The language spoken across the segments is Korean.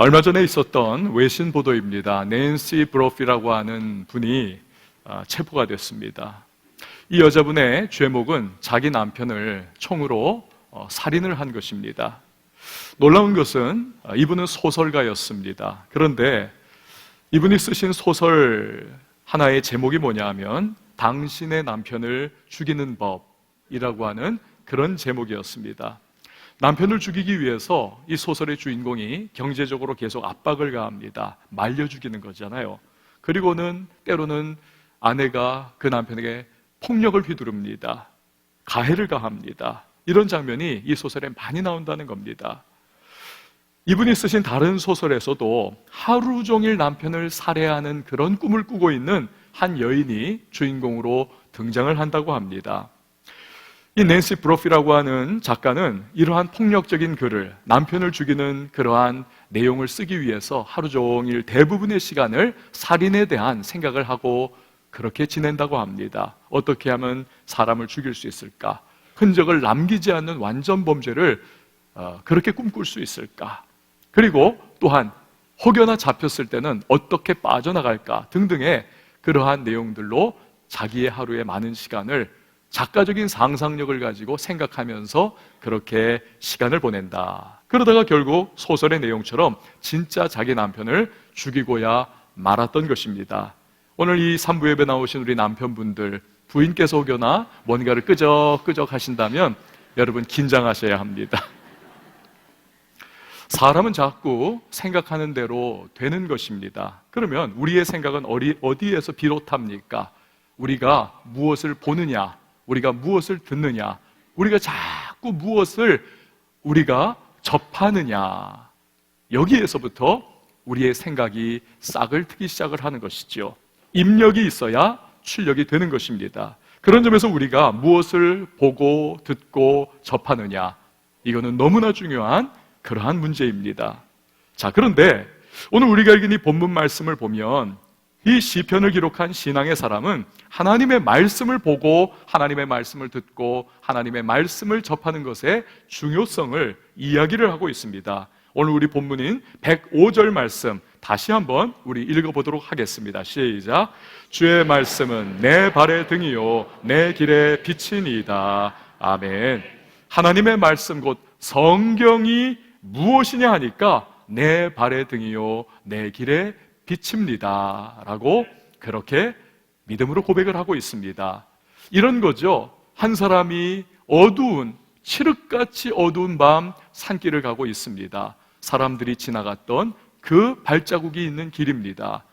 얼마 전에 있었던 외신 보도입니다. 낸시 브로피라고 하는 분이 체포가 됐습니다. 이 여자분의 죄목은 자기 남편을 총으로 살인을 한 것입니다. 놀라운 것은 이분은 소설가였습니다. 그런데 이분이 쓰신 소설 하나의 제목이 뭐냐 하면 당신의 남편을 죽이는 법이라고 하는 그런 제목이었습니다. 남편을 죽이기 위해서 이 소설의 주인공이 경제적으로 계속 압박을 가합니다. 말려 죽이는 거잖아요. 그리고는 때로는 아내가 그 남편에게 폭력을 휘두릅니다. 가해를 가합니다. 이런 장면이 이 소설에 많이 나온다는 겁니다. 이분이 쓰신 다른 소설에서도 하루 종일 남편을 살해하는 그런 꿈을 꾸고 있는 한 여인이 주인공으로 등장을 한다고 합니다. 이 낸시 브로피라고 하는 작가는 이러한 폭력적인 글을, 남편을 죽이는 그러한 내용을 쓰기 위해서 하루 종일 대부분의 시간을 살인에 대한 생각을 하고 그렇게 지낸다고 합니다. 어떻게 하면 사람을 죽일 수 있을까? 흔적을 남기지 않는 완전 범죄를 그렇게 꿈꿀 수 있을까? 그리고 또한 혹여나 잡혔을 때는 어떻게 빠져나갈까? 등등의 그러한 내용들로 자기의 하루의 많은 시간을 작가적인 상상력을 가지고 생각하면서 그렇게 시간을 보낸다. 그러다가 결국 소설의 내용처럼 진짜 자기 남편을 죽이고야 말았던 것입니다. 오늘 이 3부 예배 나오신 우리 남편분들, 부인께서 혹여나 뭔가를 끄적끄적 하신다면 여러분 긴장하셔야 합니다. 사람은 자꾸 생각하는 대로 되는 것입니다. 그러면 우리의 생각은 어디에서 비롯합니까? 우리가 무엇을 보느냐, 우리가 무엇을 듣느냐, 우리가 자꾸 무엇을 우리가 접하느냐, 여기에서부터 우리의 생각이 싹을 트기 시작을 하는 것이죠. 입력이 있어야 출력이 되는 것입니다. 그런 점에서 우리가 무엇을 보고 듣고 접하느냐, 이거는 너무나 중요한 그러한 문제입니다. 자, 그런데 오늘 우리가 읽은 이 본문 말씀을 보면 이 시편을 기록한 신앙의 사람은 하나님의 말씀을 보고 하나님의 말씀을 듣고 하나님의 말씀을 접하는 것의 중요성을 이야기를 하고 있습니다. 오늘 우리 본문인 105절 말씀 다시 한번 우리 읽어보도록 하겠습니다. 시작. 주의 말씀은 내 발의 등이요 내 길의 빛이니이다. 아멘. 하나님의 말씀 곧 성경이 무엇이냐 하니까 내 발의 등이요 내 길의 빛입니다 라고 그렇게 믿음으로 고백을 하고 있습니다. 이런 거죠. 한 사람이 어두운, 칠흑같이 어두운 밤 산길을 가고 있습니다. 사람들이 지나갔던 그 발자국이 있는 길입니다.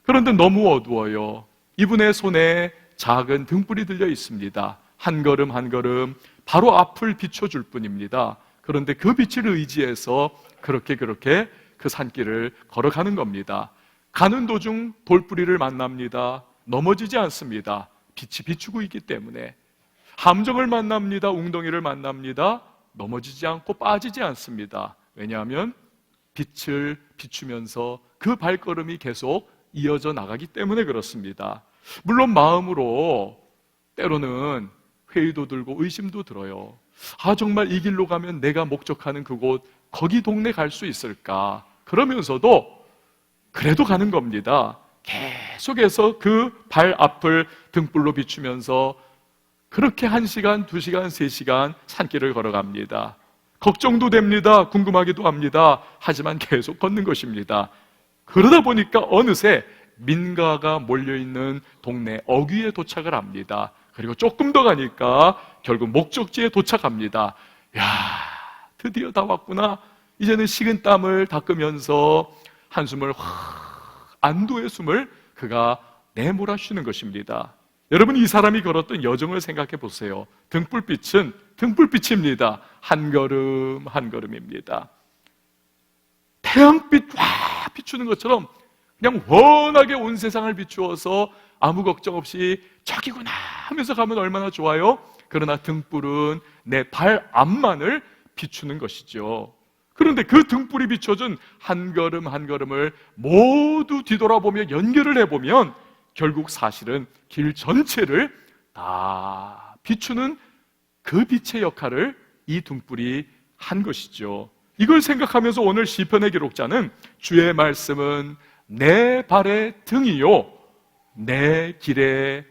그런데 너무 어두워요. 이분의 손에 작은 등불이 들려 있습니다. 한 걸음 한 걸음 바로 앞을 비춰줄 뿐입니다. 그런데 그 빛을 의지해서 그렇게 그 산길을 걸어가는 겁니다. 가는 도중 돌뿌리를 만납니다. 넘어지지 않습니다. 빛이 비추고 있기 때문에. 함정을 만납니다. 웅덩이를 만납니다. 넘어지지 않고 빠지지 않습니다. 왜냐하면 빛을 비추면서 그 발걸음이 계속 이어져 나가기 때문에 그렇습니다. 물론 마음으로 때로는 회의도 들고 의심도 들어요. 정말 이 길로 가면 내가 목적하는 그곳, 거기 동네 갈 수 있을까? 그러면서도 그래도 가는 겁니다. 계속해서 그 발 앞을 등불로 비추면서 그렇게 1시간, 2시간, 3시간 산길을 걸어갑니다. 걱정도 됩니다. 궁금하기도 합니다. 하지만 계속 걷는 것입니다. 그러다 보니까 어느새 민가가 몰려있는 동네 어귀에 도착을 합니다. 그리고 조금 더 가니까 결국 목적지에 도착합니다. 드디어 다 왔구나. 이제는 식은 땀을 닦으면서 한숨을 안도의 숨을 그가 내몰아 쉬는 것입니다. 여러분, 이 사람이 걸었던 여정을 생각해 보세요. 등불빛은 등불빛입니다. 한 걸음 한 걸음입니다. 태양빛 비추는 것처럼 그냥 원하게 온 세상을 비추어서 아무 걱정 없이 저기구나 하면서 가면 얼마나 좋아요? 그러나 등불은 내 발 앞만을 비추는 것이죠. 그런데 그 등불이 비춰준 한 걸음 한 걸음을 모두 뒤돌아보며 연결을 해보면 결국 사실은 길 전체를 다 비추는 그 빛의 역할을 이 등불이 한 것이죠. 이걸 생각하면서 오늘 시편의 기록자는 주의 말씀은 내 발의 등이요 내 길에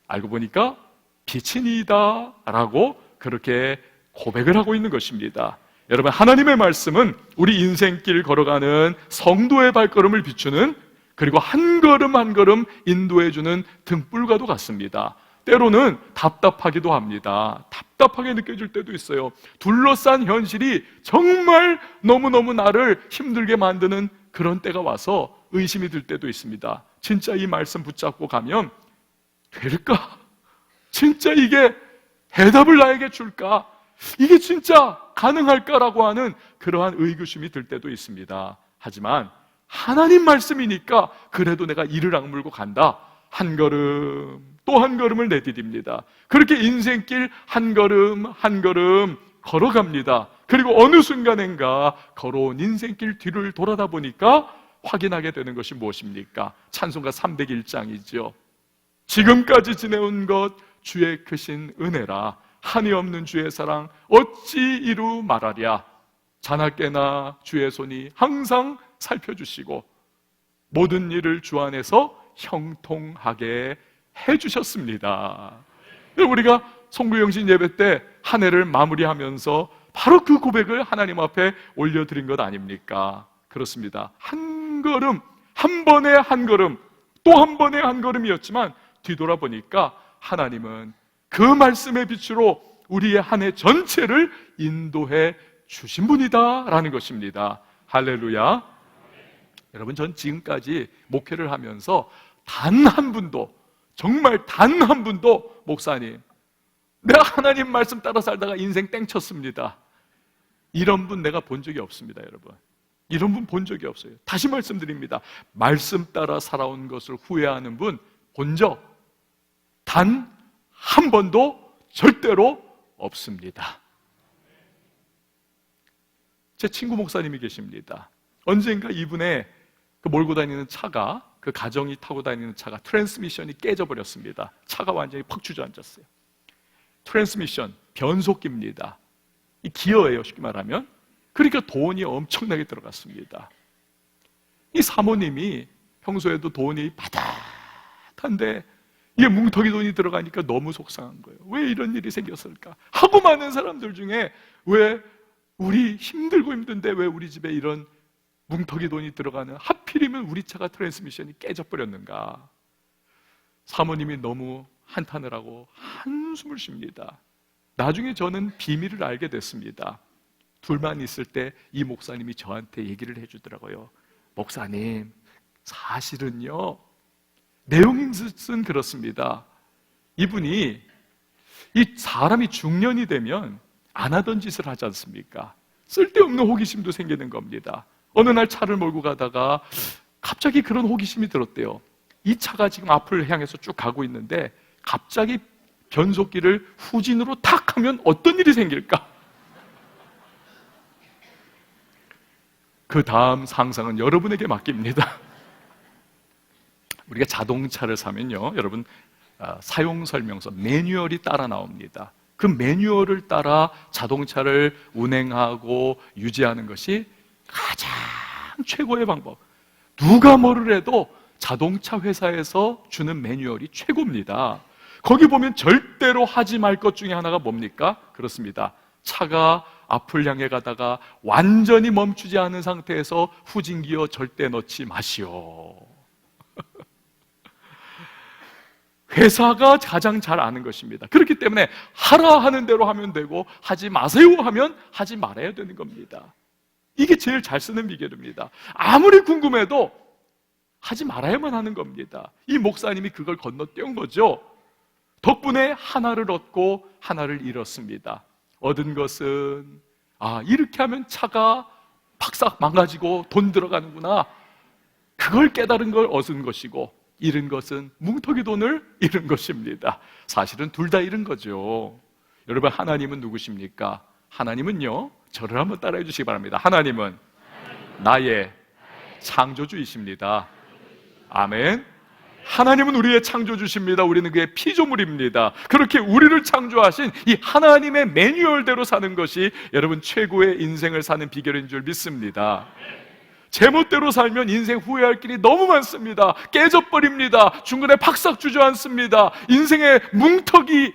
알고 보니까 빛이니이다 라고 그렇게 고백을 하고 있는 것입니다. 여러분, 하나님의 말씀은 우리 인생길 걸어가는 성도의 발걸음을 비추는, 그리고 한 걸음 한 걸음 인도해주는 등불과도 같습니다. 때로는 답답하기도 합니다. 답답하게 느껴질 때도 있어요. 둘러싼 현실이 정말 너무너무 나를 힘들게 만드는 그런 때가 와서 의심이 들 때도 있습니다. 진짜 이 말씀 붙잡고 가면 될까? 진짜 이게 해답을 나에게 줄까? 이게 진짜 가능할까라고 하는 그러한 의구심이 들 때도 있습니다. 하지만 하나님 말씀이니까 그래도 내가 이를 악물고 간다. 한 걸음 또 한 걸음을 내디딥니다. 그렇게 인생길 한 걸음 한 걸음 걸어갑니다. 그리고 어느 순간인가 걸어온 인생길 뒤를 돌아다 보니까 확인하게 되는 것이 무엇입니까? 찬송가 301장이죠. 지금까지 지내온 것 주의 크신 은혜라. 한이 없는 주의 사랑 어찌 이루 말하랴. 자나깨나 주의 손이 항상 살펴주시고 모든 일을 주 안에서 형통하게 해주셨습니다. 우리가 송구영신 예배 때 한 해를 마무리하면서 바로 그 고백을 하나님 앞에 올려드린 것 아닙니까? 그렇습니다. 한 걸음, 한 번의 한 걸음, 또 한 번의 한 걸음이었지만 뒤돌아보니까 하나님은 그 말씀의 빛으로 우리의 한 해 전체를 인도해 주신 분이다라는 것입니다. 할렐루야. 여러분, 전 지금까지 목회를 하면서 단 한 분도, 정말 단 한 분도 목사님, 내가 하나님 말씀 따라 살다가 인생 땡쳤습니다, 이런 분 내가 본 적이 없습니다. 여러분, 이런 분 본 적이 없어요. 다시 말씀드립니다. 말씀 따라 살아온 것을 후회하는 분 본 적 단 한 번도 절대로 없습니다. 제 친구 목사님이 계십니다. 언젠가 이분의 그 몰고 다니는 차가, 그 가정이 타고 다니는 차가 트랜스미션이 깨져버렸습니다. 차가 완전히 팍 주저앉았어요. 트랜스미션, 변속기입니다. 이 기어예요, 쉽게 말하면. 그러니까 돈이 엄청나게 들어갔습니다. 이 사모님이 평소에도 돈이 바닥한데 이게 뭉텅이 돈이 들어가니까 너무 속상한 거예요. 왜 이런 일이 생겼을까? 하고 많은 사람들 중에 왜 우리 힘들고 힘든데 왜 우리 집에 이런 뭉텅이 돈이 들어가는, 하필이면 우리 차가 트랜스미션이 깨져버렸는가? 사모님이 너무 한탄을 하고 한숨을 쉽니다. 나중에 저는 비밀을 알게 됐습니다. 둘만 있을 때 이 목사님이 저한테 얘기를 해주더라고요. 목사님, 사실은요, 내용인즉슨 그렇습니다. 이분이, 이 사람이 중년이 되면 안 하던 짓을 하지 않습니까? 쓸데없는 호기심도 생기는 겁니다. 어느 날 차를 몰고 가다가 갑자기 그런 호기심이 들었대요. 이 차가 지금 앞을 향해서 쭉 가고 있는데 갑자기 변속기를 후진으로 탁 하면 어떤 일이 생길까? 그 다음 상상은 여러분에게 맡깁니다. 우리가 자동차를 사면요, 여러분, 사용설명서, 매뉴얼이 따라 나옵니다. 그 매뉴얼을 따라 자동차를 운행하고 유지하는 것이 가장 최고의 방법. 누가 뭐를 해도 자동차 회사에서 주는 매뉴얼이 최고입니다. 거기 보면 절대로 하지 말 것 중에 하나가 뭡니까? 그렇습니다. 차가 앞을 향해 가다가 완전히 멈추지 않은 상태에서 후진기어 절대 넣지 마시오. 회사가 가장 잘 아는 것입니다. 그렇기 때문에 하라 하는 대로 하면 되고 하지 마세요 하면 하지 말아야 되는 겁니다. 이게 제일 잘 쓰는 비결입니다. 아무리 궁금해도 하지 말아야만 하는 겁니다. 이 목사님이 그걸 건너뛴 거죠. 덕분에 하나를 얻고 하나를 잃었습니다. 얻은 것은, 이렇게 하면 차가 팍싹 망가지고 돈 들어가는구나, 그걸 깨달은 걸 얻은 것이고, 잃은 것은 뭉텅이 돈을 잃은 것입니다. 사실은 둘 다 잃은 거죠. 여러분, 하나님은 누구십니까? 하나님은요, 저를 한번 따라해 주시기 바랍니다. 하나님은 나의 창조주이십니다. 아멘. 하나님은 우리의 창조주십니다. 우리는 그의 피조물입니다. 그렇게 우리를 창조하신 이 하나님의 매뉴얼대로 사는 것이 여러분 최고의 인생을 사는 비결인 줄 믿습니다. 제멋대로 살면 인생 후회할 길이 너무 많습니다. 깨져버립니다. 중간에 박삭 주저앉습니다. 인생의 뭉텅이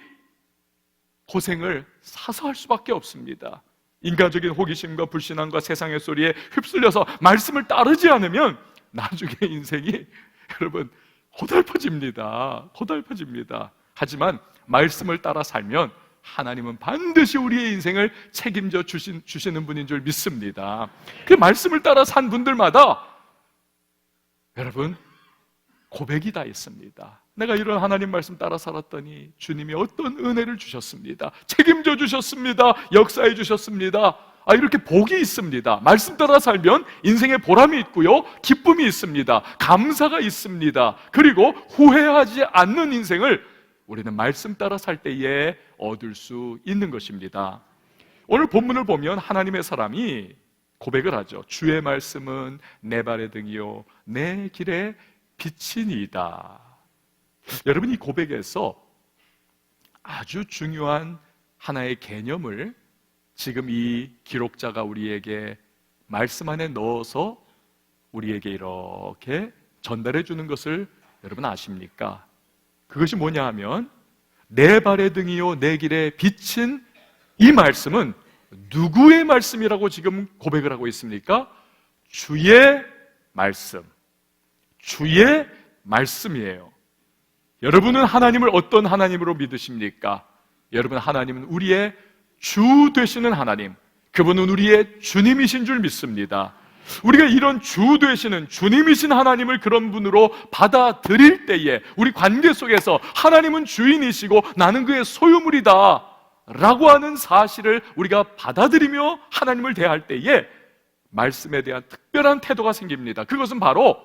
고생을 사서 할 수밖에 없습니다. 인간적인 호기심과 불신앙과 세상의 소리에 휩쓸려서 말씀을 따르지 않으면 나중에 인생이 여러분 고달퍼집니다. 하지만 말씀을 따라 살면 하나님은 반드시 우리의 인생을 책임져 주시는 분인 줄 믿습니다. 그 말씀을 따라 산 분들마다 여러분 고백이 다 있습니다. 내가 이런 하나님 말씀 따라 살았더니 주님이 어떤 은혜를 주셨습니다. 책임져 주셨습니다. 역사해 주셨습니다. 이렇게 복이 있습니다. 말씀 따라 살면 인생의 보람이 있고요, 기쁨이 있습니다. 감사가 있습니다. 그리고 후회하지 않는 인생을 우리는 말씀 따라 살 때에 얻을 수 있는 것입니다. 오늘 본문을 보면 하나님의 사람이 고백을 하죠. 주의 말씀은 내 발의 등이요 내 길의 빛이니이다. 여러분, 이 고백에서 아주 중요한 하나의 개념을 지금 이 기록자가 우리에게 말씀 안에 넣어서 우리에게 이렇게 전달해 주는 것을 여러분 아십니까? 그것이 뭐냐 하면 내 발의 등이요 내 길의 빛인 이 말씀은 누구의 말씀이라고 지금 고백을 하고 있습니까? 주의 말씀, 주의 말씀이에요. 여러분은 하나님을 어떤 하나님으로 믿으십니까? 여러분, 하나님은 우리의 주 되시는 하나님, 그분은 우리의 주님이신 줄 믿습니다. 우리가 이런 주 되시는 주님이신 하나님을 그런 분으로 받아들일 때에 우리 관계 속에서 하나님은 주인이시고 나는 그의 소유물이다 라고 하는 사실을 우리가 받아들이며 하나님을 대할 때에 말씀에 대한 특별한 태도가 생깁니다. 그것은 바로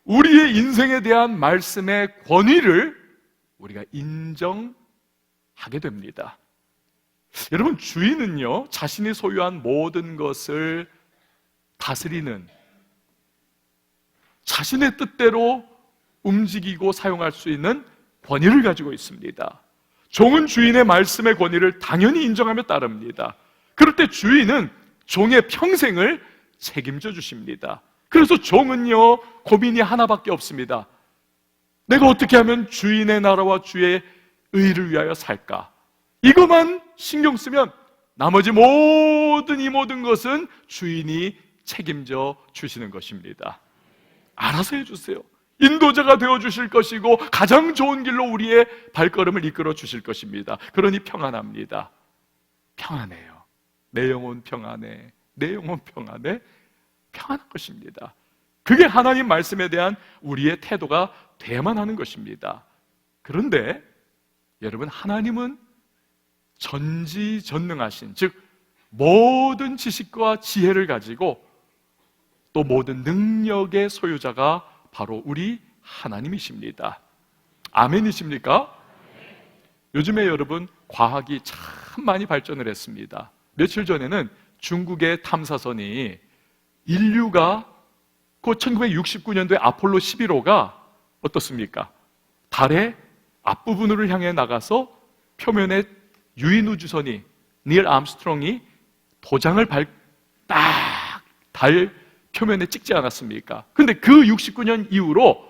우리의 인생에 대한 말씀의 권위를 우리가 인정하게 됩니다. 여러분, 주인은요 자신이 소유한 모든 것을 다스리는, 자신의 뜻대로 움직이고 사용할 수 있는 권위를 가지고 있습니다. 종은 주인의 말씀의 권위를 당연히 인정하며 따릅니다. 그럴 때 주인은 종의 평생을 책임져 주십니다. 그래서 종은요 고민이 하나밖에 없습니다. 내가 어떻게 하면 주인의 나라와 주의 의를 위하여 살까? 이것만 신경 쓰면 나머지 모든 것은 주인이 책임져 주시는 것입니다. 알아서 해주세요. 인도자가 되어주실 것이고 가장 좋은 길로 우리의 발걸음을 이끌어 주실 것입니다. 그러니 평안합니다. 평안해요. 내 영혼 평안해. 내 영혼 평안해. 평안한 것입니다. 그게 하나님 말씀에 대한 우리의 태도가 돼야만 하는 것입니다. 그런데 여러분, 하나님은 전지전능하신, 즉 모든 지식과 지혜를 가지고 또 모든 능력의 소유자가 바로 우리 하나님이십니다. 아멘이십니까? 요즘에 여러분 과학이 참 많이 발전을 했습니다. 며칠 전에는 중국의 탐사선이 인류가 그 1969년도에 아폴로 11호가 어떻습니까? 달의 앞부분으로 향해 나가서 표면에 유인 우주선이 닐 암스트롱이 도장을 딱 달 표면에 찍지 않았습니까? 근데 그 69년 이후로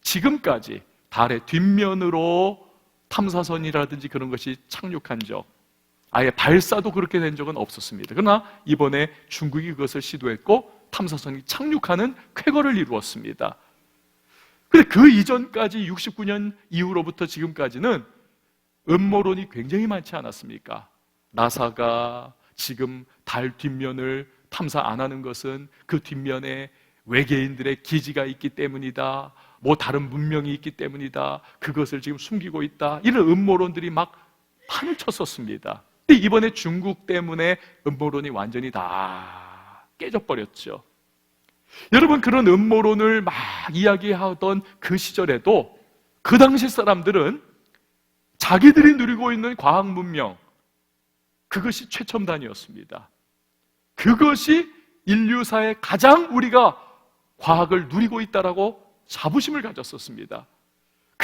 지금까지 달의 뒷면으로 탐사선이라든지 그런 것이 착륙한 적, 아예 발사도 그렇게 된 적은 없었습니다. 그러나 이번에 중국이 그것을 시도했고 탐사선이 착륙하는 쾌거를 이루었습니다. 근데 그 이전까지 69년 이후로부터 지금까지는 음모론이 굉장히 많지 않았습니까? 나사가 지금 달 뒷면을 탐사 안 하는 것은 그 뒷면에 외계인들의 기지가 있기 때문이다, 뭐 다른 문명이 있기 때문이다, 그것을 지금 숨기고 있다, 이런 음모론들이 막 판을 쳤었습니다. 근데 이번에 중국 때문에 음모론이 완전히 다 깨져버렸죠. 여러분, 그런 음모론을 막 이야기하던 그 시절에도 그 당시 사람들은 자기들이 누리고 있는 과학 문명, 그것이 최첨단이었습니다. 그것이 인류사에 가장 우리가 과학을 누리고 있다라고 자부심을 가졌었습니다.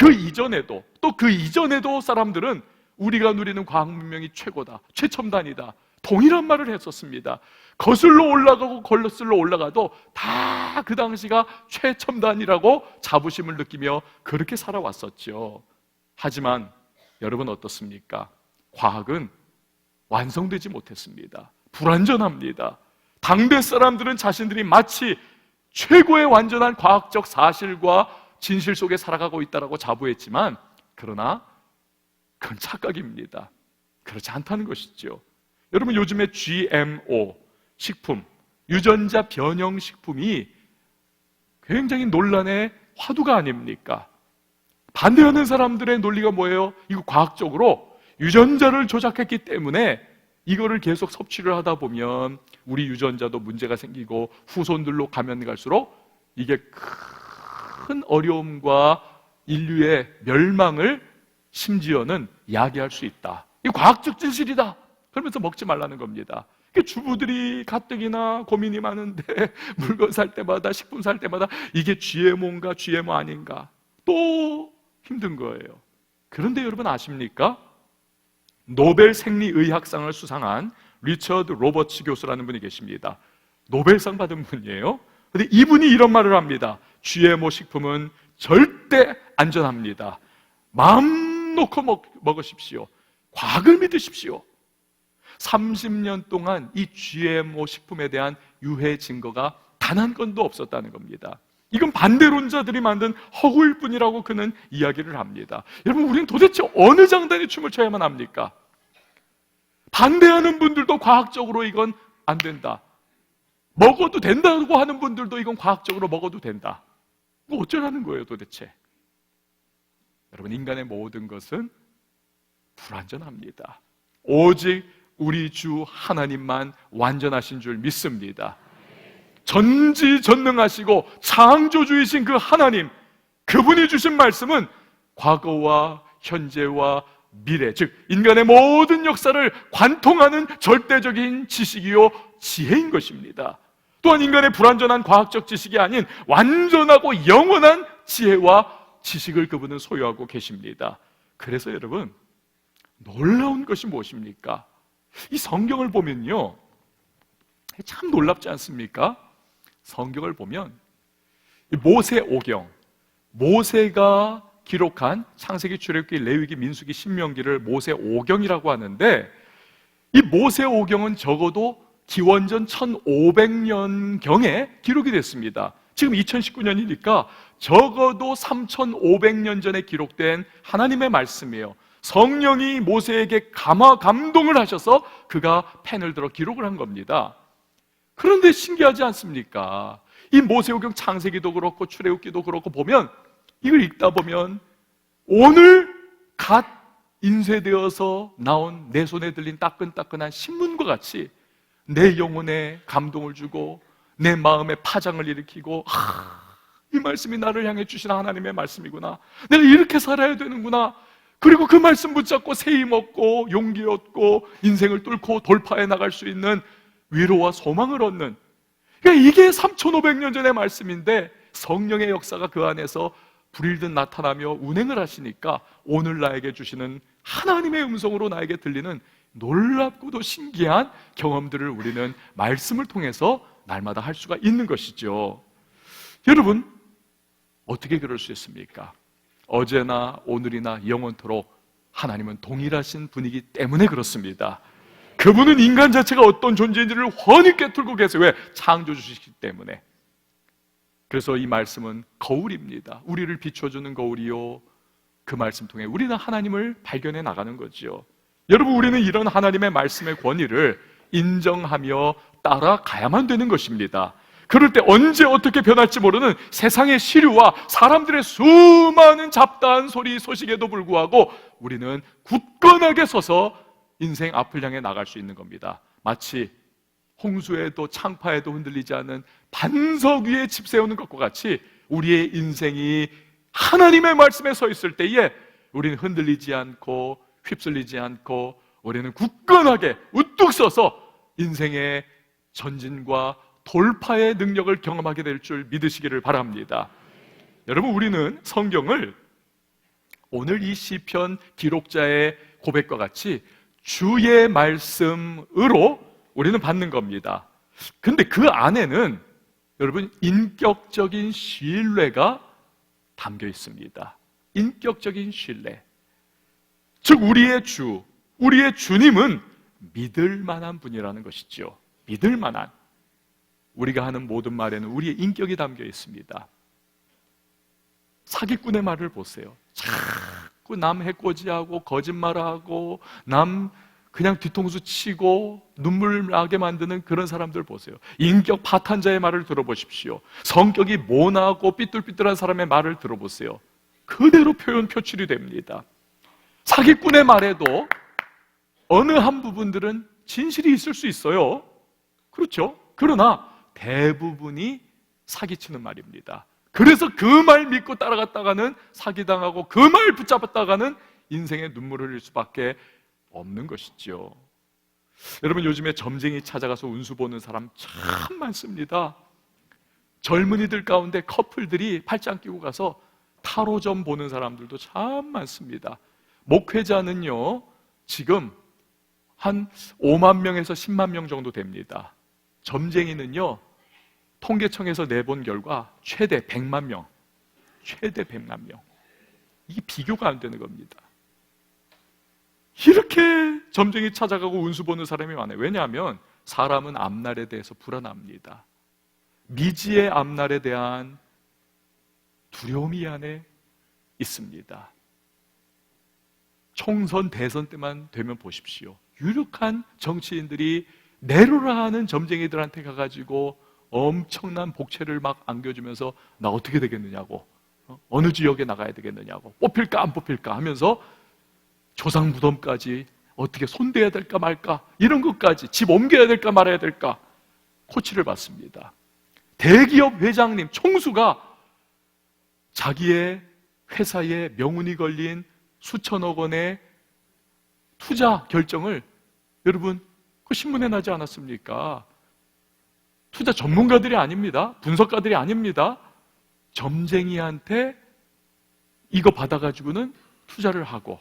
그 이전에도 또 그 이전에도 사람들은 우리가 누리는 과학 문명이 최고다, 최첨단이다, 동일한 말을 했었습니다. 거슬러 올라가고 거슬러 올라가도 다 그 당시가 최첨단이라고 자부심을 느끼며 그렇게 살아왔었죠. 하지만 여러분 어떻습니까? 과학은 완성되지 못했습니다. 불완전합니다. 당대 사람들은 자신들이 마치 최고의 완전한 과학적 사실과 진실 속에 살아가고 있다고 자부했지만, 그러나 그건 착각입니다. 그렇지 않다는 것이죠. 여러분, 요즘에 GMO 식품, 유전자 변형 식품이 굉장히 논란의 화두가 아닙니까? 반대하는 사람들의 논리가 뭐예요? 이거 과학적으로 유전자를 조작했기 때문에 이거를 계속 섭취를 하다 보면 우리 유전자도 문제가 생기고 후손들로 가면 갈수록 이게 큰 어려움과 인류의 멸망을 심지어는 야기할 수 있다. 이거 과학적 진실이다. 그러면서 먹지 말라는 겁니다. 주부들이 가뜩이나 고민이 많은데 물건 살 때마다, 식품 살 때마다 이게 GMO인가 GMO 아닌가 또 힘든 거예요. 그런데 여러분 아십니까? 노벨 생리의학상을 수상한 리처드 로버츠 교수라는 분이 계십니다. 노벨상 받은 분이에요. 근데 이분이 이런 말을 합니다. GMO 식품은 절대 안전합니다. 마음 놓고 먹으십시오. 과학을 믿으십시오. 30년 동안 이 GMO 식품에 대한 유해 증거가 단 한 건도 없었다는 겁니다. 이건 반대론자들이 만든 허구일 뿐이라고 그는 이야기를 합니다. 여러분, 우리는 도대체 어느 장단에 춤을 춰야만 합니까? 반대하는 분들도 과학적으로 이건 안 된다, 먹어도 된다고 하는 분들도 이건 과학적으로 먹어도 된다. 이거 어쩌라는 거예요 도대체? 여러분, 인간의 모든 것은 불완전합니다. 오직 우리 주 하나님만 완전하신 줄 믿습니다. 전지전능하시고 창조주이신 그 하나님, 그분이 주신 말씀은 과거와 현재와 미래, 즉 인간의 모든 역사를 관통하는 절대적인 지식이요 지혜인 것입니다. 또한 인간의 불완전한 과학적 지식이 아닌 완전하고 영원한 지혜와 지식을 그분은 소유하고 계십니다. 그래서 여러분, 놀라운 것이 무엇입니까? 이 성경을 보면요, 참 놀랍지 않습니까? 성경을 보면 모세오경, 모세가 기록한 창세기, 출애굽기, 레위기, 민수기, 신명기를 모세오경이라고 하는데, 이 모세오경은 적어도 기원전 1500년경에 기록이 됐습니다. 지금 2019년이니까 적어도 3500년 전에 기록된 하나님의 말씀이에요. 성령이 모세에게 감동을 하셔서 그가 펜을 들어 기록을 한 겁니다. 그런데 신기하지 않습니까? 이 모세오경, 창세기도 그렇고 출애굽기도 그렇고 보면, 이걸 읽다 보면 오늘 갓 인쇄되어서 나온 내 손에 들린 따끈따끈한 신문과 같이 내 영혼에 감동을 주고 내 마음에 파장을 일으키고, 이 말씀이 나를 향해 주신 하나님의 말씀이구나, 내가 이렇게 살아야 되는구나, 그리고 그 말씀 붙잡고 새 힘 얻고 용기 얻고 인생을 뚫고 돌파해 나갈 수 있는 위로와 소망을 얻는, 그러니까 이게 3500년 전의 말씀인데 성령의 역사가 그 안에서 불일듯 나타나며 운행을 하시니까 오늘 나에게 주시는 하나님의 음성으로 나에게 들리는 놀랍고도 신기한 경험들을 우리는 말씀을 통해서 날마다 할 수가 있는 것이죠. 여러분, 어떻게 그럴 수 있습니까? 어제나 오늘이나 영원토록 하나님은 동일하신 분이기 때문에 그렇습니다. 그분은 인간 자체가 어떤 존재인지를 훤히 꿰뚫고 계세요. 왜? 창조주시기 때문에. 그래서 이 말씀은 거울입니다. 우리를 비춰주는 거울이요, 그 말씀 통해 우리는 하나님을 발견해 나가는 거죠. 여러분, 우리는 이런 하나님의 말씀의 권위를 인정하며 따라가야만 되는 것입니다. 그럴 때 언제 어떻게 변할지 모르는 세상의 시류와 사람들의 수많은 잡다한 소리 소식에도 불구하고 우리는 굳건하게 서서 인생 앞을 향해 나갈 수 있는 겁니다. 마치 홍수에도 창파에도 흔들리지 않는 반석 위에 집 세우는 것과 같이 우리의 인생이 하나님의 말씀에 서 있을 때에 우리는 흔들리지 않고 휩쓸리지 않고 우리는 굳건하게 우뚝 서서 인생의 전진과 돌파의 능력을 경험하게 될 줄 믿으시기를 바랍니다. 여러분, 우리는 성경을 오늘 이 시편 기록자의 고백과 같이 주의 말씀으로 우리는 받는 겁니다. 근데 그 안에는 여러분 인격적인 신뢰가 담겨 있습니다. 인격적인 신뢰. 즉 우리의 주, 우리의 주님은 믿을 만한 분이라는 것이죠. 믿을 만한. 우리가 하는 모든 말에는 우리의 인격이 담겨 있습니다. 사기꾼의 말을 보세요. 자꾸 남 해코지하고 거짓말하고 남 그냥 뒤통수 치고 눈물 나게 만드는 그런 사람들 보세요. 인격 파탄자의 말을 들어보십시오. 성격이 모나고 삐뚤삐뚤한 사람의 말을 들어보세요. 그대로 표출이 됩니다. 사기꾼의 말에도 어느 한 부분들은 진실이 있을 수 있어요. 그렇죠? 그러나 대부분이 사기치는 말입니다. 그래서 그 말 믿고 따라갔다가는 사기당하고 그 말 붙잡았다가는 인생의 눈물을 흘릴 수밖에 없는 것이죠. 여러분 요즘에 점쟁이 찾아가서 운수 보는 사람 참 많습니다. 젊은이들 가운데 커플들이 팔짱 끼고 가서 타로점 보는 사람들도 참 많습니다. 목회자는요 지금 한 5만 명에서 10만 명 정도 됩니다. 점쟁이는요 통계청에서 내본 결과 최대 100만 명, 최대 100만 명. 이게 비교가 안 되는 겁니다. 이렇게 점쟁이 찾아가고 운수 보는 사람이 많아요. 왜냐하면 사람은 앞날에 대해서 불안합니다. 미지의 앞날에 대한 두려움이 안에 있습니다. 총선, 대선 때만 되면 보십시오. 유력한 정치인들이 내로라 하는 점쟁이들한테 가가지고 엄청난 복채를 막 안겨주면서 나 어떻게 되겠느냐고, 어느 지역에 나가야 되겠느냐고, 뽑힐까 안 뽑힐까 하면서 조상 무덤까지 어떻게 손대야 될까 말까 이런 것까지, 집 옮겨야 될까 말아야 될까 코치를 받습니다. 대기업 회장님, 총수가 자기의 회사에 명운이 걸린 수천억 원의 투자 결정을, 여러분 그 신문에 나지 않았습니까? 투자 전문가들이 아닙니다. 분석가들이 아닙니다. 점쟁이한테 이거 받아가지고는 투자를 하고,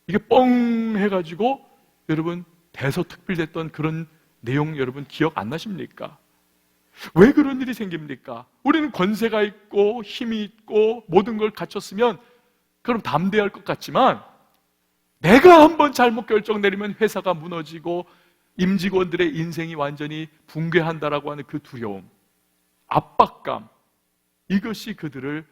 이게 뻥 해가지고 여러분 대서특필됐던 그런 내용 여러분 기억 안 나십니까? 왜 그런 일이 생깁니까? 우리는 권세가 있고 힘이 있고 모든 걸 갖췄으면 그럼 담대할 것 같지만, 내가 한번 잘못 결정 내리면 회사가 무너지고 임직원들의 인생이 완전히 붕괴한다라고 하는 그 두려움, 압박감, 이것이 그들을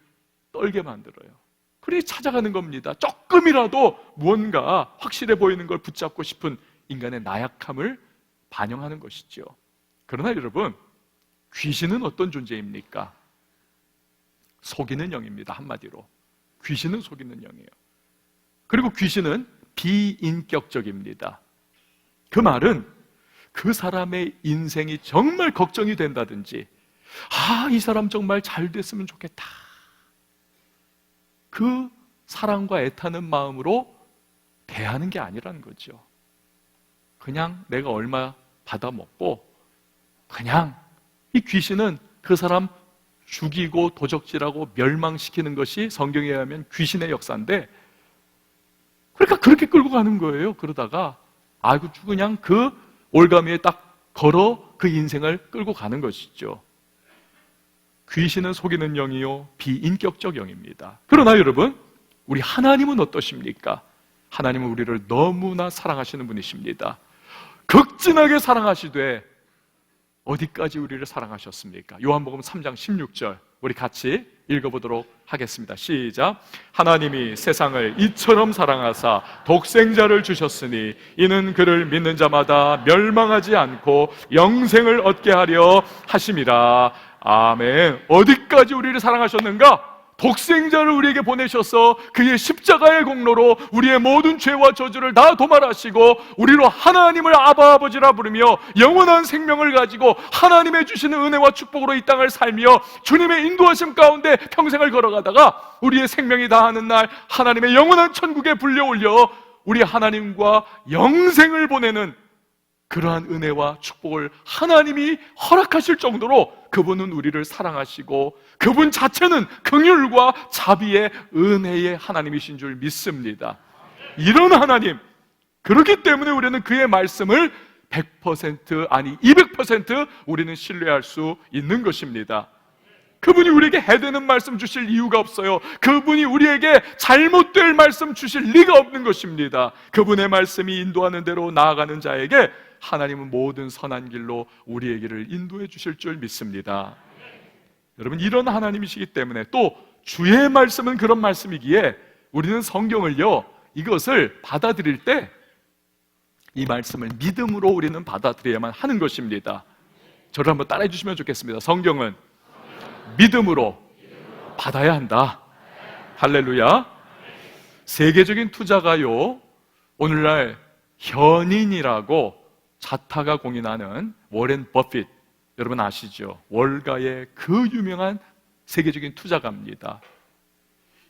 떨게 만들어요. 그래서 찾아가는 겁니다. 조금이라도 무언가 확실해 보이는 걸 붙잡고 싶은 인간의 나약함을 반영하는 것이죠. 그러나 여러분, 귀신은 어떤 존재입니까? 속이는 영입니다. 한마디로 귀신은 속이는 영이에요. 그리고 귀신은 비인격적입니다. 그 말은 그 사람의 인생이 정말 걱정이 된다든지, 이 사람 정말 잘 됐으면 좋겠다, 그 사랑과 애타는 마음으로 대하는 게 아니라는 거죠. 그냥 내가 얼마 받아먹고, 그냥 이 귀신은 그 사람 죽이고 도적질하고 멸망시키는 것이 성경에 의하면 귀신의 역사인데, 그러니까 그렇게 끌고 가는 거예요. 그러다가 그냥 그 올가미에 딱 걸어 그 인생을 끌고 가는 것이죠. 귀신은 속이는 영이요 비인격적 영입니다. 그러나 여러분, 우리 하나님은 어떠십니까? 하나님은 우리를 너무나 사랑하시는 분이십니다. 극진하게 사랑하시되 어디까지 우리를 사랑하셨습니까? 요한복음 3장 16절 우리 같이 읽어보도록 하겠습니다. 시작. 하나님이 세상을 이처럼 사랑하사 독생자를 주셨으니 이는 그를 믿는 자마다 멸망하지 않고 영생을 얻게 하려 하심이라. 아멘. 어디까지 우리를 사랑하셨는가? 독생자를 우리에게 보내셔서 그의 십자가의 공로로 우리의 모든 죄와 저주를 다 도말하시고 우리로 하나님을 아바 아버지라 부르며 영원한 생명을 가지고 하나님의 주시는 은혜와 축복으로 이 땅을 살며 주님의 인도하심 가운데 평생을 걸어가다가 우리의 생명이 다하는 날 하나님의 영원한 천국에 불려올려 우리 하나님과 영생을 보내는 그러한 은혜와 축복을 하나님이 허락하실 정도로 그분은 우리를 사랑하시고 그분 자체는 긍휼과 자비의 은혜의 하나님이신 줄 믿습니다. 이런 하나님, 그렇기 때문에 우리는 그의 말씀을 100% 아니 200% 우리는 신뢰할 수 있는 것입니다. 그분이 우리에게 해되는 말씀 주실 이유가 없어요. 그분이 우리에게 잘못될 말씀 주실 리가 없는 것입니다. 그분의 말씀이 인도하는 대로 나아가는 자에게 하나님은 모든 선한 길로 우리의 길을 인도해 주실 줄 믿습니다. 여러분, 이런 하나님이시기 때문에 또 주의 말씀은 그런 말씀이기에 우리는 성경을요, 이것을 받아들일 때 이 말씀을 믿음으로 우리는 받아들여야만 하는 것입니다. 저를 한번 따라해 주시면 좋겠습니다. 성경은 믿음으로 받아야 한다. 할렐루야. 세계적인 투자가요, 오늘날 현인이라고 자타가 공인하는 워렌 버핏, 여러분 아시죠? 월가의 그 유명한 세계적인 투자가입니다.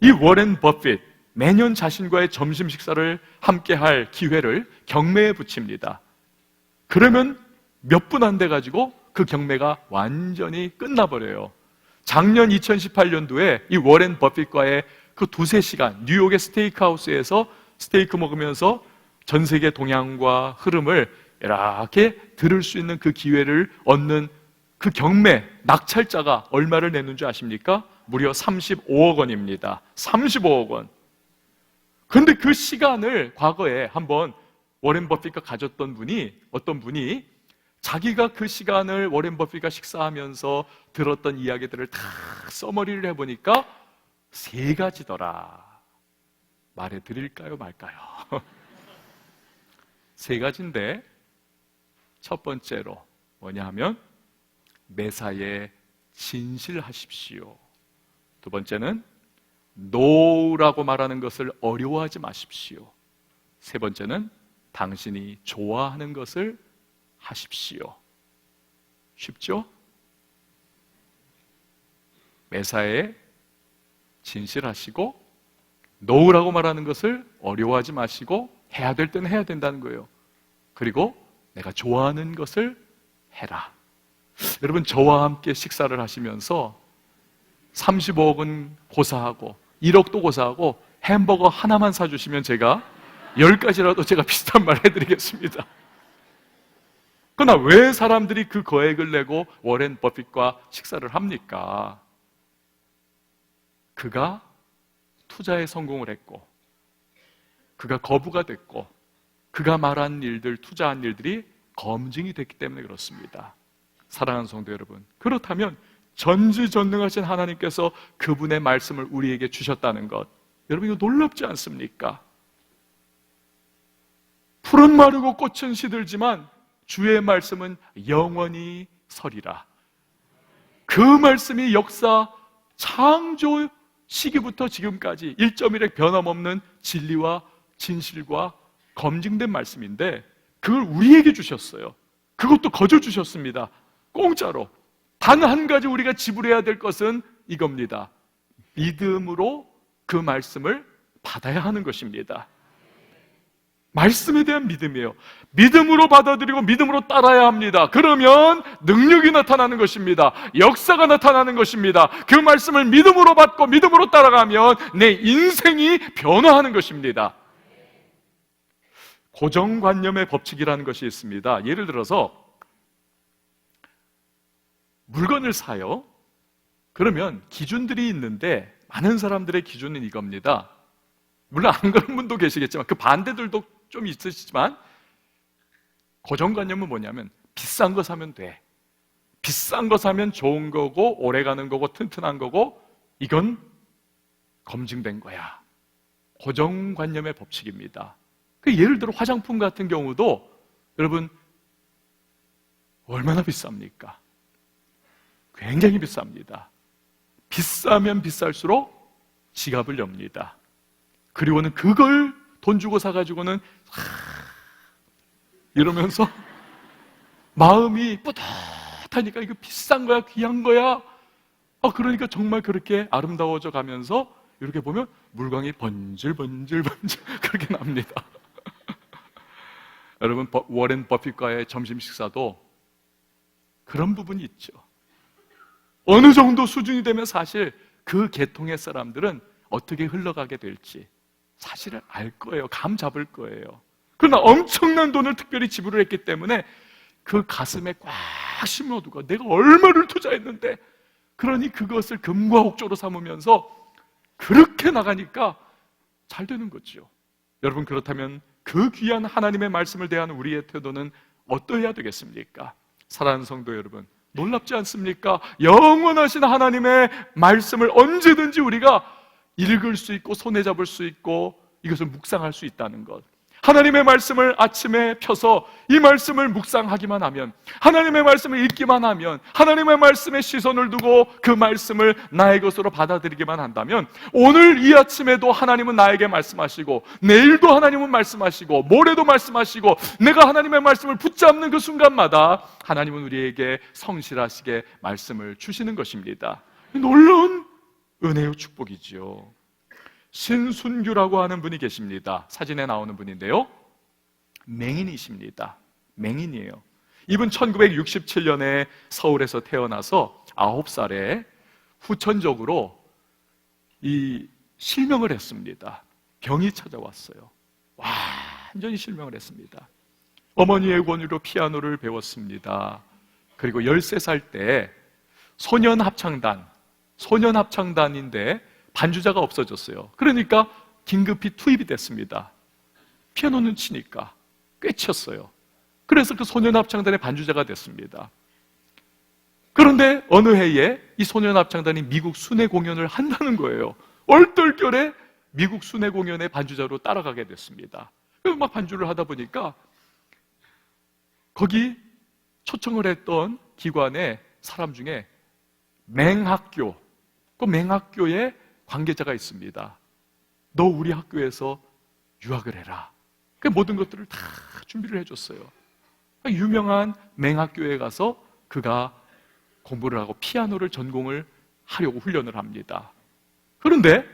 이 워렌 버핏, 매년 자신과의 점심 식사를 함께 할 기회를 경매에 붙입니다. 그러면 몇 분 안 돼 가지고 그 경매가 완전히 끝나버려요. 작년 2018년도에 이 워렌 버핏과의 그 2-3시간 뉴욕의 스테이크하우스에서 스테이크 먹으면서 전 세계 동향과 흐름을 이렇게 들을 수 있는 그 기회를 얻는 그 경매 낙찰자가 얼마를 냈는 줄 아십니까? 무려 35억 원입니다. 35억 원. 그런데 그 시간을 과거에 한번 워렌 버핏과 가졌던 분이, 어떤 분이 자기가 그 시간을 워렌 버핏과 식사하면서 들었던 이야기들을 다 써머리를 해보니까 3가지더라. 말해 드릴까요, 말까요? 3가지인데 첫 번째로 뭐냐 하면 매사에 진실하십시오. 두 번째는 no라고 말하는 것을 어려워하지 마십시오. 세 번째는 당신이 좋아하는 것을 하십시오. 쉽죠? 매사에 진실하시고 no라고 말하는 것을 어려워하지 마시고 해야 될 때는 해야 된다는 거예요. 그리고 내가 좋아하는 것을 해라. 여러분, 저와 함께 식사를 하시면서 35억은 고사하고 1억도 고사하고 햄버거 하나만 사주시면 제가 10가지라도 제가 비슷한 말 해드리겠습니다. 그러나 왜 사람들이 그 거액을 내고 워렌 버핏과 식사를 합니까? 그가 투자에 성공을 했고, 그가 거부가 됐고, 그가 말한 일들, 투자한 일들이 검증이 됐기 때문에 그렇습니다. 사랑하는 성도 여러분, 그렇다면 전지전능하신 하나님께서 그분의 말씀을 우리에게 주셨다는 것, 여러분 이거 놀랍지 않습니까? 풀은 마르고 꽃은 시들지만 주의 말씀은 영원히 서리라. 그 말씀이 역사 창조 시기부터 지금까지 1.1획 변함없는 진리와 진실과 검증된 말씀인데 그걸 우리에게 주셨어요. 그것도 거저 주셨습니다. 공짜로. 단 한 가지 우리가 지불해야 될 것은 이겁니다. 믿음으로 그 말씀을 받아야 하는 것입니다. 말씀에 대한 믿음이에요. 믿음으로 받아들이고 믿음으로 따라야 합니다. 그러면 능력이 나타나는 것입니다. 역사가 나타나는 것입니다. 그 말씀을 믿음으로 받고 믿음으로 따라가면 내 인생이 변화하는 것입니다. 고정관념의 법칙이라는 것이 있습니다. 예를 들어서 물건을 사요. 그러면 기준들이 있는데 많은 사람들의 기준은 이겁니다. 물론 안 그런 분도 계시겠지만 그 반대들도 좀 있으시지만 고정관념은 뭐냐면 비싼 거 사면 돼. 비싼 거 사면 좋은 거고 오래가는 거고 튼튼한 거고 이건 검증된 거야. 고정관념의 법칙입니다. 예를 들어 화장품 같은 경우도 여러분 얼마나 비쌉니까? 굉장히 비쌉니다. 비싸면 비쌀수록 지갑을 엽니다. 그리고는 그걸 돈 주고 사가지고는 이러면서 마음이 뿌듯하니까 이거 비싼 거야, 귀한 거야. 그러니까 정말 그렇게 아름다워져 가면서 이렇게 보면 물광이 번질번질 그렇게 납니다. 여러분, 워렌 버핏과의 점심 식사도 그런 부분이 있죠. 어느 정도 수준이 되면 사실 그 계통의 사람들은 어떻게 흘러가게 될지 사실을 알 거예요. 감 잡을 거예요. 그러나 엄청난 돈을 특별히 지불을 했기 때문에 그 가슴에 꽉 심어두고 내가 얼마를 투자했는데, 그러니 그것을 금과 옥조로 삼으면서 그렇게 나가니까 잘 되는 거죠. 여러분, 그렇다면 그 귀한 하나님의 말씀을 대하는 우리의 태도는 어떠해야 되겠습니까? 사랑하는 성도 여러분, 놀랍지 않습니까? 영원하신 하나님의 말씀을 언제든지 우리가 읽을 수 있고 손에 잡을 수 있고 이것을 묵상할 수 있다는 것. 하나님의 말씀을 아침에 펴서 이 말씀을 묵상하기만 하면, 하나님의 말씀을 읽기만 하면, 하나님의 말씀에 시선을 두고 그 말씀을 나의 것으로 받아들이기만 한다면, 오늘 이 아침에도 하나님은 나에게 말씀하시고, 내일도 하나님은 말씀하시고, 모레도 말씀하시고, 내가 하나님의 말씀을 붙잡는 그 순간마다 하나님은 우리에게 성실하시게 말씀을 주시는 것입니다. 놀라운 은혜의 축복이지요. 신순규라고 하는 분이 계십니다. 사진에 나오는 분인데요, 맹인이십니다. 맹인이에요. 이분 1967년에 서울에서 태어나서 9살에 후천적으로 이 실명을 했습니다. 병이 찾아왔어요. 완전히 실명을 했습니다. 어머니의 권유로 피아노를 배웠습니다. 그리고 13살 때 소년합창단인데 반주자가 없어졌어요. 그러니까 긴급히 투입이 됐습니다. 피아노는 치니까 꽤 쳤어요. 그래서 그 소년합창단의 반주자가 됐습니다. 그런데 어느 해에 이 소년합창단이 미국 순회 공연을 한다는 거예요. 얼떨결에 미국 순회 공연의 반주자로 따라가게 됐습니다. 그래서 막 반주를 하다 보니까 거기 초청을 했던 기관의 사람 중에 맹학교, 그 맹학교에 관계자가 있습니다. 너 우리 학교에서 유학을 해라. 그 모든 것들을 다 준비를 해줬어요. 유명한 맹학교에 가서 그가 공부를 하고 피아노를 전공을 하려고 훈련을 합니다. 그런데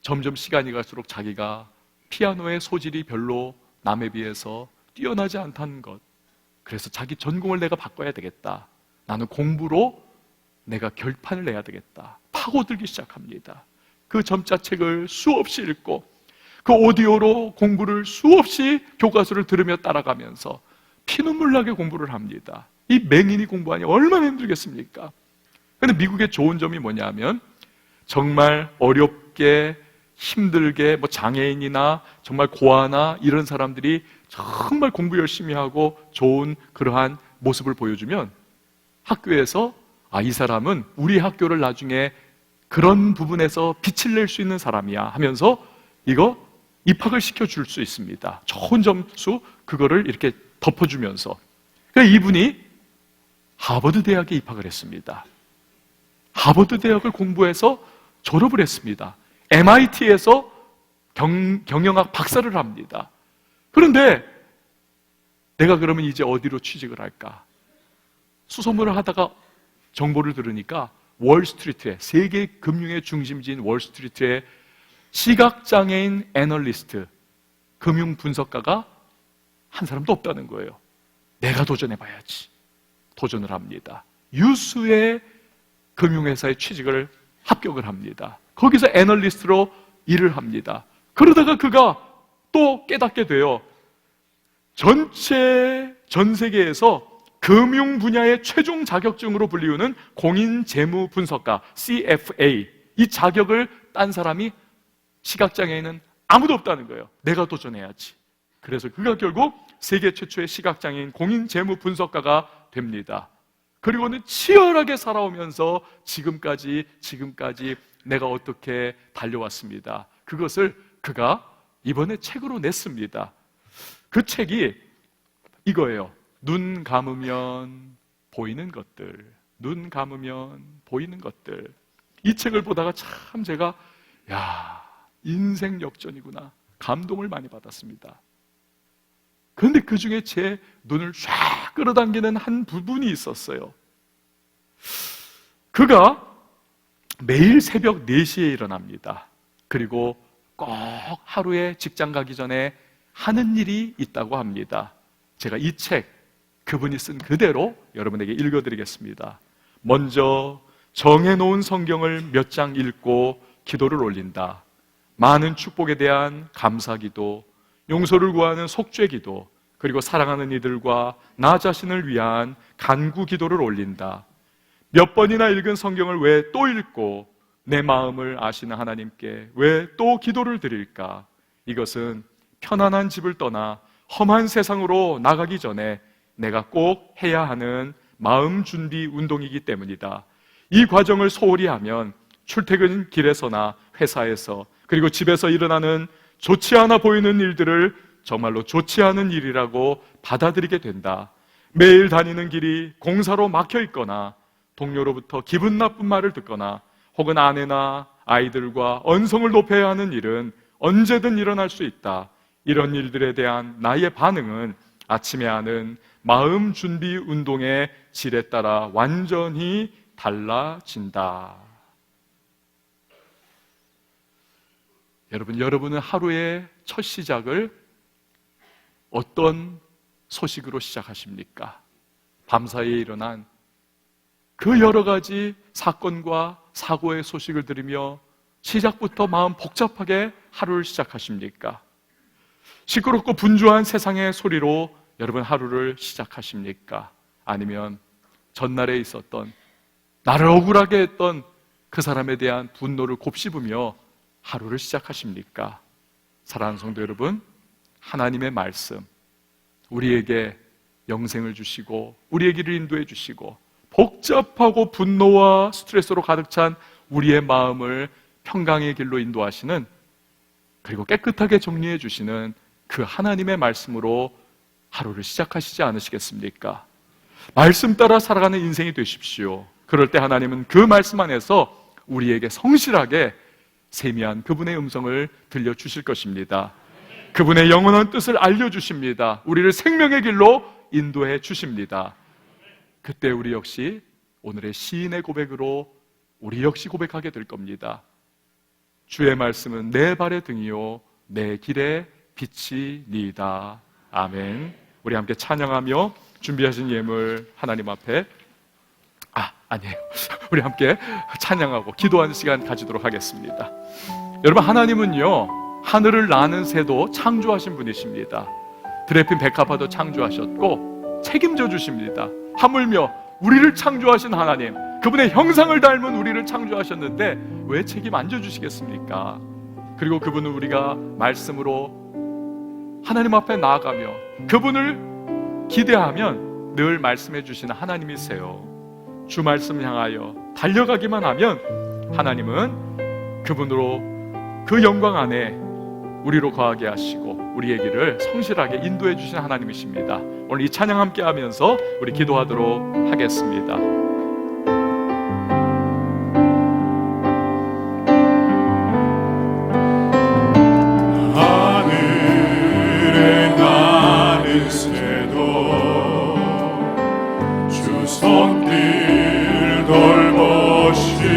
점점 시간이 갈수록 자기가 피아노의 소질이 별로 남에 비해서 뛰어나지 않다는 것, 그래서 자기 전공을 내가 바꿔야 되겠다, 나는 공부로 내가 결판을 내야 되겠다, 파고들기 시작합니다. 그 점자책을 수없이 읽고 그 오디오로 공부를 수없이 교과서를 들으며 따라가면서 피눈물 나게 공부를 합니다. 이 맹인이 공부하니 얼마나 힘들겠습니까? 그런데 미국의 좋은 점이 뭐냐면 정말 어렵게 힘들게 장애인이나 정말 고아나 이런 사람들이 정말 공부 열심히 하고 좋은 그러한 모습을 보여주면 학교에서 이 사람은 우리 학교를 나중에 그런 부분에서 빛을 낼 수 있는 사람이야 하면서 이거 입학을 시켜줄 수 있습니다. 좋은 점수 그거를 이렇게 덮어주면서. 그러니까 이분이 하버드 대학에 입학을 했습니다. 하버드 대학을 공부해서 졸업을 했습니다. MIT에서 경영학 박사를 합니다. 그런데 내가 그러면 이제 어디로 취직을 할까? 수소문을 하다가 정보를 들으니까 월스트리트에, 세계 금융의 중심지인 월스트리트에 시각장애인 애널리스트, 금융 분석가가 한 사람도 없다는 거예요. 내가 도전해봐야지. 도전을 합니다. 유수의 금융회사에 취직을 합격을 합니다. 거기서 애널리스트로 일을 합니다. 그러다가 그가 또 깨닫게 돼요. 전 세계에서 금융 분야의 최종 자격증으로 불리우는 공인재무분석가 CFA, 이 자격을 딴 사람이 시각장애인은 아무도 없다는 거예요. 내가 도전해야지. 그래서 그가 결국 세계 최초의 시각장애인 공인재무분석가가 됩니다. 그리고는 치열하게 살아오면서 지금까지 내가 어떻게 달려왔습니다. 그것을 그가 이번에 책으로 냈습니다. 그 책이 이거예요. 눈 감으면 보이는 것들. 눈 감으면 보이는 것들. 이 책을 보다가 참 제가 인생 역전이구나, 감동을 많이 받았습니다. 그런데 그 중에 제 눈을 쫙 끌어당기는 한 부분이 있었어요. 그가 매일 새벽 4시에 일어납니다. 그리고 꼭 하루에 직장 가기 전에 하는 일이 있다고 합니다. 제가 이 책, 그분이 쓴 그대로 여러분에게 읽어드리겠습니다. 먼저 정해놓은 성경을 몇 장 읽고 기도를 올린다. 많은 축복에 대한 감사기도, 용서를 구하는 속죄기도, 그리고 사랑하는 이들과 나 자신을 위한 간구기도를 올린다. 몇 번이나 읽은 성경을 왜 또 읽고 내 마음을 아시는 하나님께 왜 또 기도를 드릴까? 이것은 편안한 집을 떠나 험한 세상으로 나가기 전에 내가 꼭 해야 하는 마음 준비 운동이기 때문이다. 이 과정을 소홀히 하면 출퇴근 길에서나 회사에서 그리고 집에서 일어나는 좋지 않아 보이는 일들을 정말로 좋지 않은 일이라고 받아들이게 된다. 매일 다니는 길이 공사로 막혀 있거나 동료로부터 기분 나쁜 말을 듣거나 혹은 아내나 아이들과 언성을 높여야 하는 일은 언제든 일어날 수 있다. 이런 일들에 대한 나의 반응은 아침에 하는 마음 준비 운동의 질에 따라 완전히 달라진다. 여러분은 하루의 첫 시작을 어떤 소식으로 시작하십니까? 밤사이에 일어난 그 여러 가지 사건과 사고의 소식을 들으며 시작부터 마음 복잡하게 하루를 시작하십니까? 시끄럽고 분주한 세상의 소리로 여러분 하루를 시작하십니까? 아니면 전날에 있었던 나를 억울하게 했던 그 사람에 대한 분노를 곱씹으며 하루를 시작하십니까? 사랑하는 성도 여러분, 하나님의 말씀, 우리에게 영생을 주시고 우리의 길을 인도해 주시고 복잡하고 분노와 스트레스로 가득 찬 우리의 마음을 평강의 길로 인도하시는, 그리고 깨끗하게 정리해 주시는 그 하나님의 말씀으로 하루를 시작하시지 않으시겠습니까? 말씀 따라 살아가는 인생이 되십시오. 그럴 때 하나님은 그 말씀 안에서 우리에게 성실하게 세미한 그분의 음성을 들려주실 것입니다. 그분의 영원한 뜻을 알려주십니다. 우리를 생명의 길로 인도해 주십니다. 그때 우리 역시 오늘의 시인의 고백으로 우리 역시 고백하게 될 겁니다. 주의 말씀은 내 발의 등이요 내 길의 빛이니이다. 아멘. 우리 함께 찬양하며 준비하신 예물 하나님 앞에 아니에요. 우리 함께 찬양하고 기도하는 시간 가지도록 하겠습니다. 여러분, 하나님은요 하늘을 나는 새도 창조하신 분이십니다. 드레핀 백합화도 창조하셨고 책임져 주십니다. 하물며 우리를 창조하신 하나님, 그분의 형상을 닮은 우리를 창조하셨는데 왜 책임 안 져주시겠습니까? 그리고 그분은 우리가 말씀으로 하나님 앞에 나아가며 그분을 기대하면 늘 말씀해 주시는 하나님이세요. 주 말씀 향하여 달려가기만 하면 하나님은 그분으로 그 영광 안에 우리로 거하게 하시고 우리의 길을 성실하게 인도해 주시는 하나님이십니다. 오늘 이 찬양 함께 하면서 우리 기도하도록 하겠습니다. 하늘에 나는 새도 주 손길 돌보시네.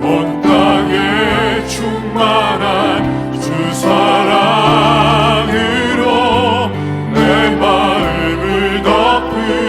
온 땅에 충만한 주 사랑으로 내 마음을 덮으시네.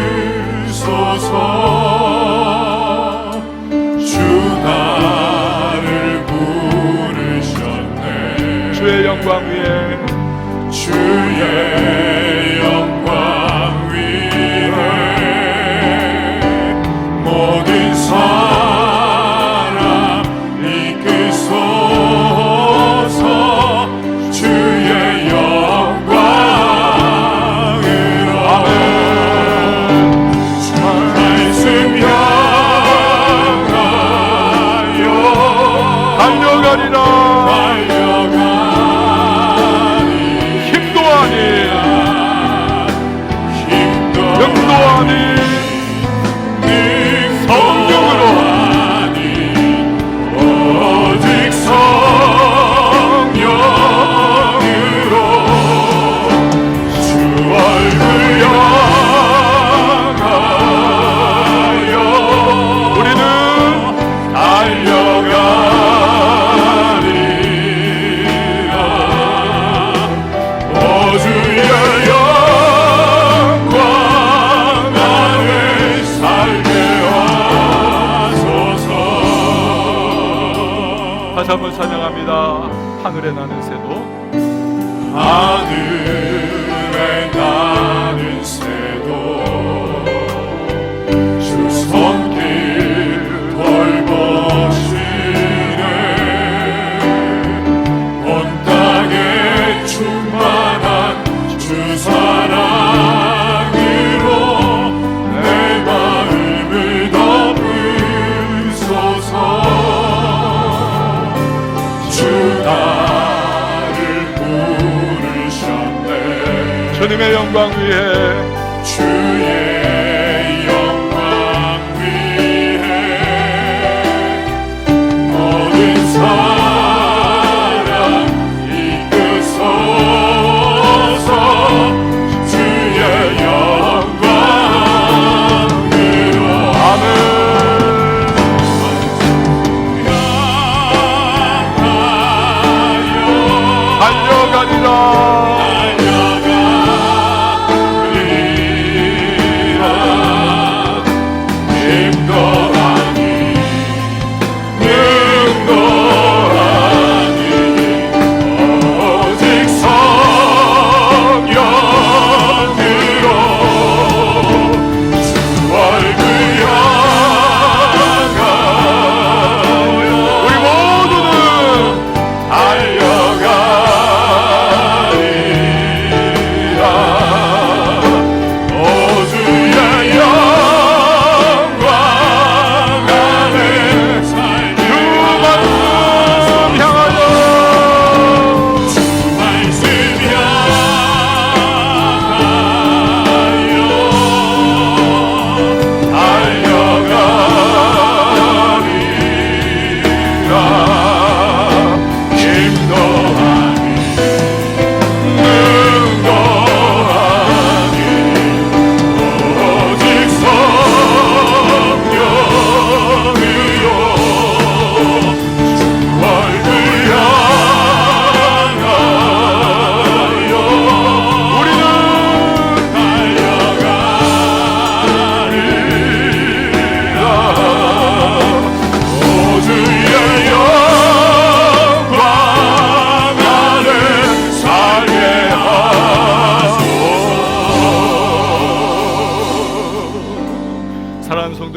다시 한번 찬양합니다. 하늘에 나는 새도 하늘에 나는 새도 주 손길 돌보시네 온 땅에 충만한 주 사랑으로 내 마음을 덮으소서 주 나를 부르셨네 주님의 영광 위에 주의 영광 위에 모든 사랑 이끄소서 주의 영광으로 아멘 달려가리라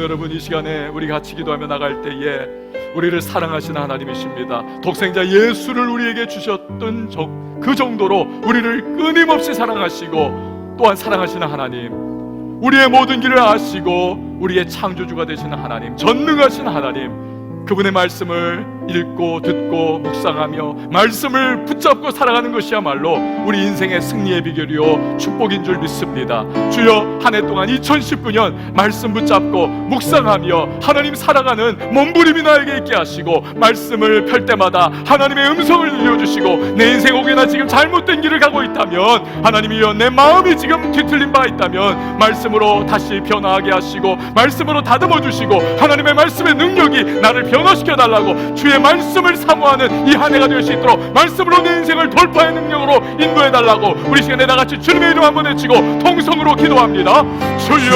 여러분, 이 시간에 우리 같이 기도하며 나갈 때에 우리를 사랑하시는 하나님이십니다. 독생자 예수를 우리에게 주셨던 그 정도로 우리를 끊임없이 사랑하시고 또한 사랑하시는 하나님, 우리의 모든 길을 아시고 우리의 창조주가 되시는 하나님, 전능하신 하나님, 그분의 말씀을 읽고 듣고 묵상하며 말씀을 붙잡고 살아가는 것이야말로 우리 인생의 승리의 비결이요 축복인 줄 믿습니다. 주여, 한 해 동안 2019년 말씀 붙잡고 묵상하며 하나님 살아가는 몸부림이 나에게 있게 하시고, 말씀을 펼 때마다 하나님의 음성을 들려주시고, 내 인생 혹여나 지금 잘못된 길을 가고 있다면 하나님이여, 내 마음이 지금 뒤틀린 바 있다면 말씀으로 다시 변화하게 하시고 말씀으로 다듬어 주시고, 하나님의 말씀의 능력이 나를 변화시켜 달라고, 주의 말씀을 사모하는 이 한 해가 될 수 있도록 말씀으로 내 인생을 돌파의 능력으로 인도해 달라고 우리 시간에 다같이 주님의 이름 한번 외치고 통성으로 기도합니다. 주여,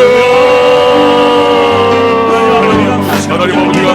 하나님 아버지가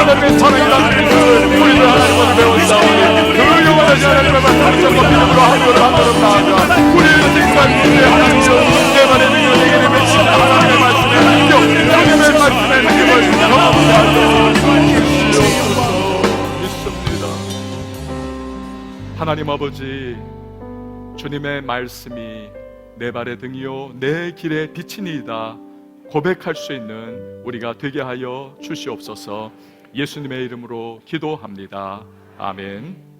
하나님의 사랑이라는 것을 우리들 하나님을 배웠사오니 그 영원하신 하나님의 말씀을 전부 믿음으로 하늘을 만들어 나아가 우리의 인생과 미래의 하나님이여, 내 말의 능력에게 내맺힌 하나님의 말씀의 능력, 주님의 말씀의 능력을 경험하게 하여 주시옵소서. 믿습니다. 하나님 아버지, 주님의 말씀이 내 발의 등이요 내 길의 빛이니이다 고백할 수 있는 우리가 되게 하여 주시옵소서. 예수님의 이름으로 기도합니다. 아멘.